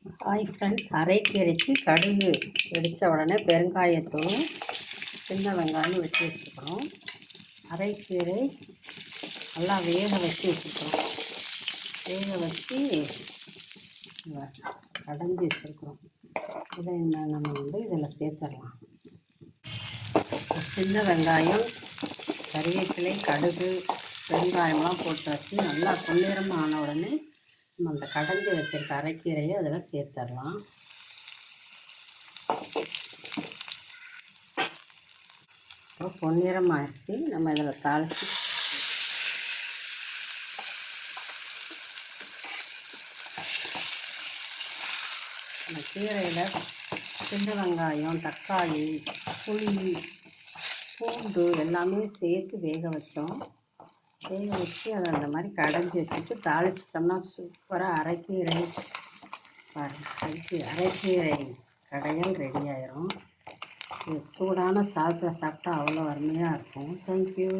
Hi friends, அரைக்கீரைக்கு கடுகு வெடித்த உடனே பெருங்காயத்தூள், சின்ன வெங்காயம் வெட்டி வச்சுக்கிறோம். அரைக்கீரை நல்லா வேக வச்சு வச்சுக்கிறோம். வேக வச்சு கடைஞ்சி வச்சுருக்கிறோம். இதை நம்ம இதில் சேர்த்துடலாம். சின்ன வெங்காயம், கறிவேப்பிலை, கடுகு, பெருங்காயம்லாம் போட்டு வச்சு நல்லா பொன்னிறமாக ஆன உடனே நம்ம அந்த கடைஞ்சி வச்சுருக்க அரைக்கீரையை அதில் சேர்த்துடலாம். அப்புறம் பொன்னிறமாகிடுச்சு. நம்ம இதில் தாளித்து அந்த கீரையில் சின்ன வெங்காயம், தக்காளி, புளி, பூண்டு எல்லாமே சேர்த்து வேக வச்சோம். வேக வச்சு அதை அந்த மாதிரி கடைஞ்சி வச்சுட்டு தாளிச்சிட்டோம்னா சூப்பராக அரைக்கீரை அரைக்கீரை கடையல் ரெடி ஆயிரும். சூடான சாதத்தில் சாப்பிட்டா அவ்வளோ அருமையாக இருக்கும். தேங்க்யூ.